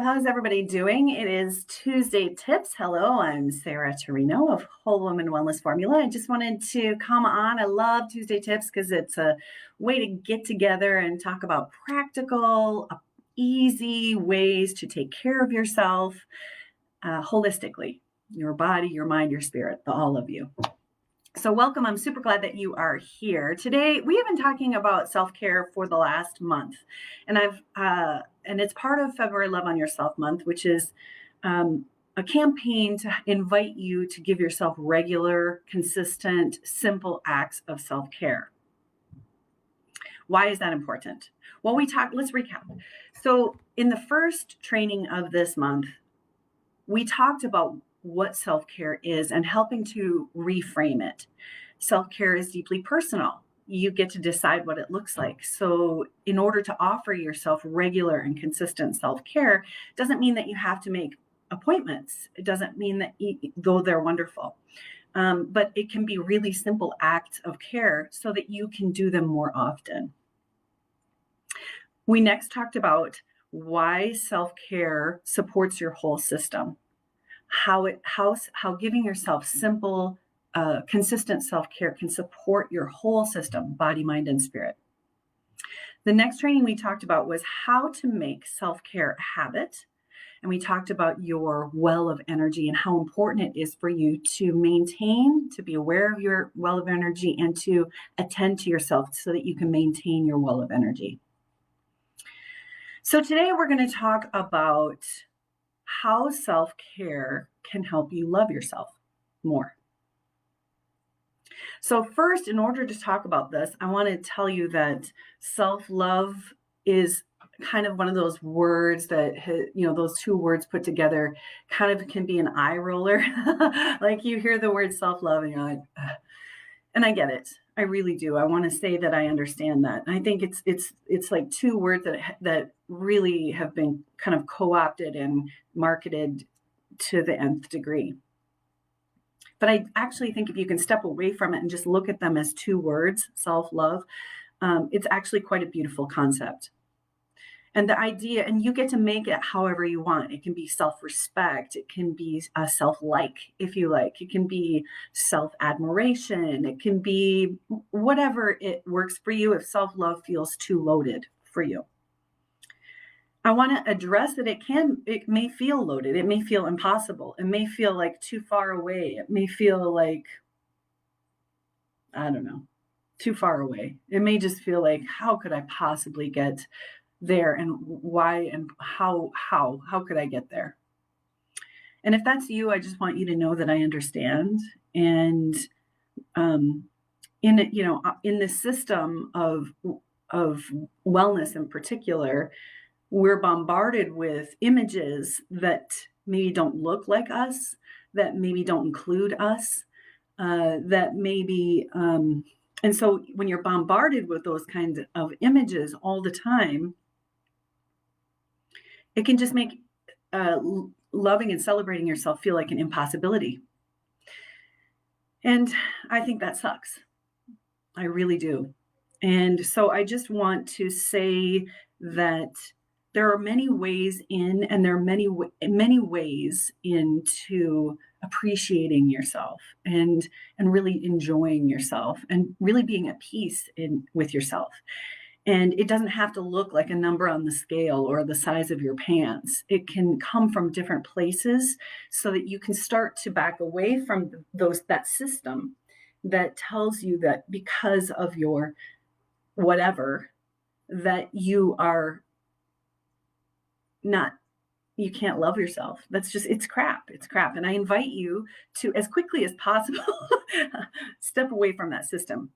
how's everybody doing? It is Tuesday Tips. Hello, I'm Sarah Turino of Whole Woman Wellness Formula. I just wanted to come on. I love Tuesday Tips because it's a way to get together and talk about practical, easy ways to take care of yourself holistically, your body, your mind, your spirit, all of you. So welcome. I'm super glad that you are here. Today, we have been talking about self-care for the last month. And it's part of February Love on Yourself month, which is a campaign to invite you to give yourself regular, consistent, simple acts of self-care. Why is that important? Well, let's recap. So in the first training of this month, we talked about what self-care is and helping to reframe it. Self-care is deeply personal. You get to decide what it looks like. So in order to offer yourself regular and consistent self-care, doesn't mean that you have to make appointments. It doesn't mean that, though they're wonderful, but it can be really simple acts of care so that you can do them more often. We next talked about why self-care supports your whole system. How giving yourself simple, consistent self-care can support your whole system, body, mind, and spirit. The next training we talked about was how to make self-care a habit. And we talked about your well of energy and how important it is for you to maintain, to be aware of your well of energy and to attend to yourself so that you can maintain your well of energy. So today we're going to talk about how self-care can help you love yourself more. So first, in order to talk about this, I want to tell you that self-love is kind of one of those words that, those two words put together kind of can be an eye roller. Like you hear the word self-love and you're like, ugh. And I get it. I really do. I want to say that I understand that. I think it's like two words that really have been kind of co-opted and marketed to the nth degree. But I actually think if you can step away from it and just look at them as two words, self-love, it's actually quite a beautiful concept. And the idea, and you get to make it however you want. It can be self-respect. It can be self-like, if you like. It can be self-admiration. It can be whatever it works for you if self-love feels too loaded for you. I want to address that it may feel loaded. It may feel impossible. It may feel like too far away. It may feel like, I don't know, too far away. It may just feel like, how could I possibly get there and why and how could I get there? And if that's you, I just want you to know that I understand. And in the system of wellness in particular, we're bombarded with images that maybe don't look like us, that maybe don't include us, that maybe and so when you're bombarded with those kinds of images all the time, it can just make loving and celebrating yourself feel like an impossibility. And I think that sucks. I really do. And so I just want to say that there are many ways in, and there are many ways into appreciating yourself and really enjoying yourself and really being at peace with yourself. And it doesn't have to look like a number on the scale or the size of your pants. It can come from different places so that you can start to back away from that system that tells you that because of your whatever, that you can't love yourself. It's crap. It's crap. And I invite you to, as quickly as possible, step away from that system.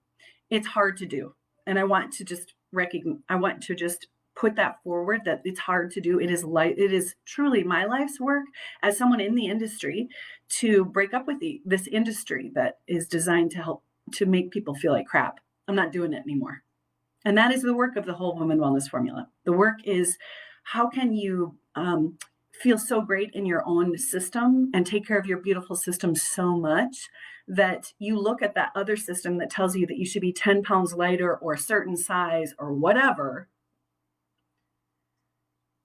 It's hard to do. And I want to just put that forward, that it's hard to do. It is truly my life's work as someone in the industry to break up with this industry that is designed to help to make people feel like crap. I'm not doing it anymore. And that is the work of the Whole Woman Wellness Formula. The work is, how can you feel so great in your own system and take care of your beautiful system so much that you look at that other system that tells you that you should be 10 pounds lighter or a certain size or whatever,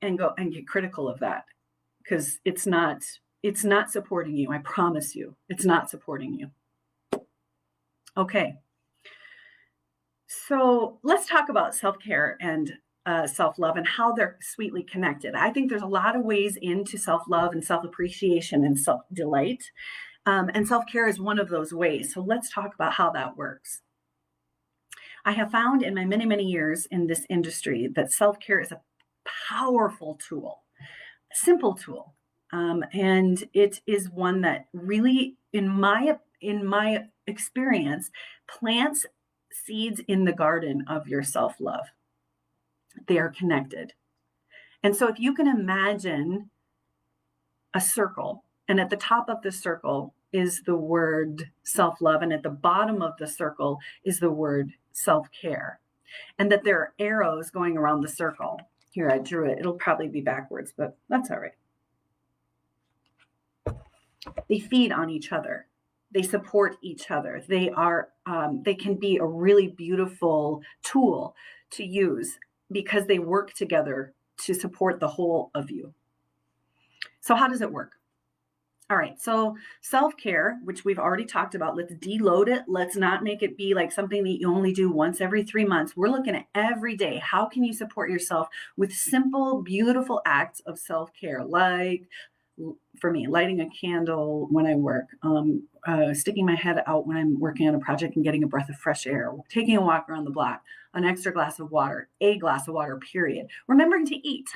and go and get critical of that, because it's not supporting you. I promise you, it's not supporting you. Okay. So let's talk about self-care and self-love and how they're sweetly connected. I think there's a lot of ways into self-love and self-appreciation and self-delight. And self-care is one of those ways. So let's talk about how that works. I have found in my many, many years in this industry that self-care is a powerful tool, a simple tool. And it is one that really, in my experience, plants seeds in the garden of your self-love. They are connected. And so if you can imagine a circle, and at the top of the circle is the word self-love, and at the bottom of the circle is the word self-care, and that there are arrows going around the circle. Here, I drew it. It'll probably be backwards, but that's all right. They feed on each other. They support each other. They can be a really beautiful tool to use because they work together to support the whole of you. So how does it work? All right, so self-care, which we've already talked about, let's deload it. Let's not make it be like something that you only do once every 3 months. We're looking at every day. How can you support yourself with simple, beautiful acts of self-care? Like, for me, lighting a candle when I work, sticking my head out when I'm working on a project and getting a breath of fresh air, taking a walk around the block, an extra glass of water, a glass of water, period. Remembering to eat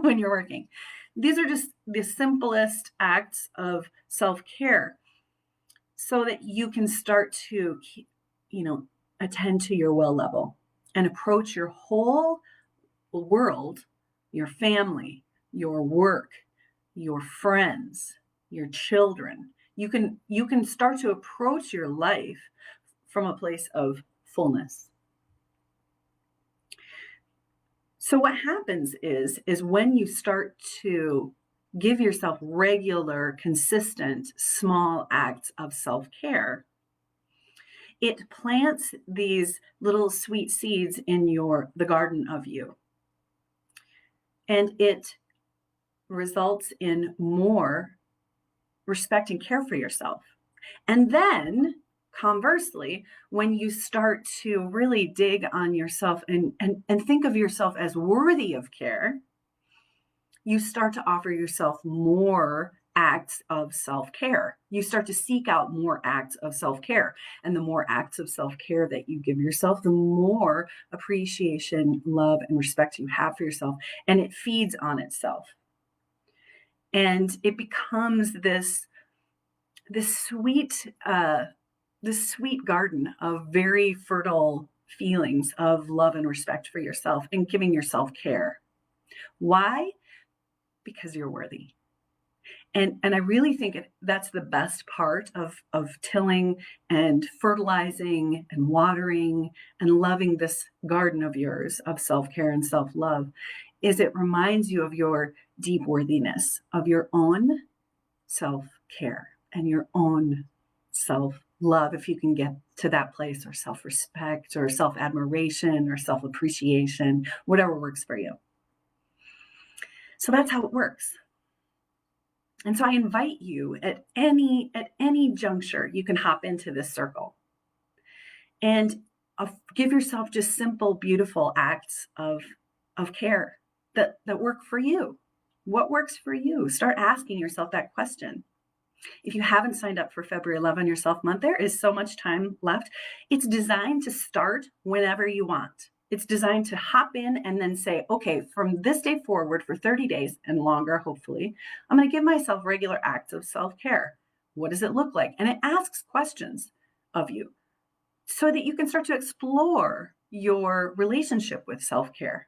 when you're working. These are just the simplest acts of self-care so that you can start to, attend to your well level and approach your whole world, your family, your work, your friends, your children. You can start to approach your life from a place of fullness. So what happens is when you start to give yourself regular, consistent, small acts of self-care, it plants these little sweet seeds in the garden of you. And it results in more respect and care for yourself. And then conversely, when you start to really dig on yourself and think of yourself as worthy of care, you start to offer yourself more acts of self-care. You start to seek out more acts of self-care. And the more acts of self-care that you give yourself, the more appreciation, love, and respect you have for yourself. And it feeds on itself. And it becomes this sweet garden of very fertile feelings of love and respect for yourself and giving yourself care. Why? Because you're worthy. And I really think that's the best part of tilling and fertilizing and watering and loving this garden of yours of self-care and self-love, is it reminds you of your deep worthiness, of your own self-care and your own self-love, if you can get to that place, or self-respect or self-admiration or self-appreciation, whatever works for you. So that's how it works. And so I invite you at any juncture, you can hop into this circle and give yourself just simple, beautiful acts of care that work for you. What works for you? Start asking yourself that question. If you haven't signed up for February Love on Yourself month, there is so much time left. It's designed to start whenever you want. It's designed to hop in and then say, okay, from this day forward for 30 days and longer, hopefully, I'm going to give myself regular acts of self-care. What does it look like? And it asks questions of you so that you can start to explore your relationship with self-care.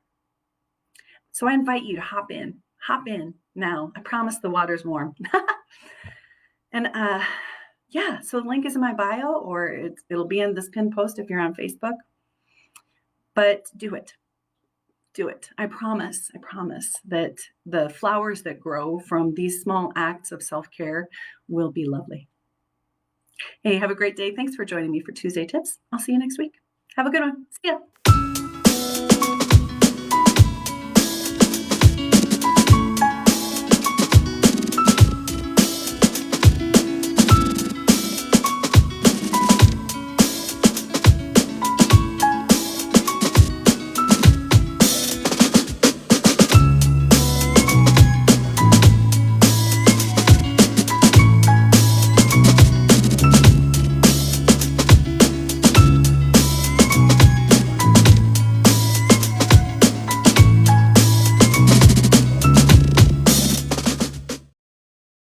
So I invite you to hop in now. I promise the water's warm. And so the link is in my bio, or it'll be in this pinned post if you're on Facebook. But do it. I promise that the flowers that grow from these small acts of self-care will be lovely. Hey, have a great day. Thanks for joining me for Tuesday Tips. I'll see you next week. Have a good one. See ya.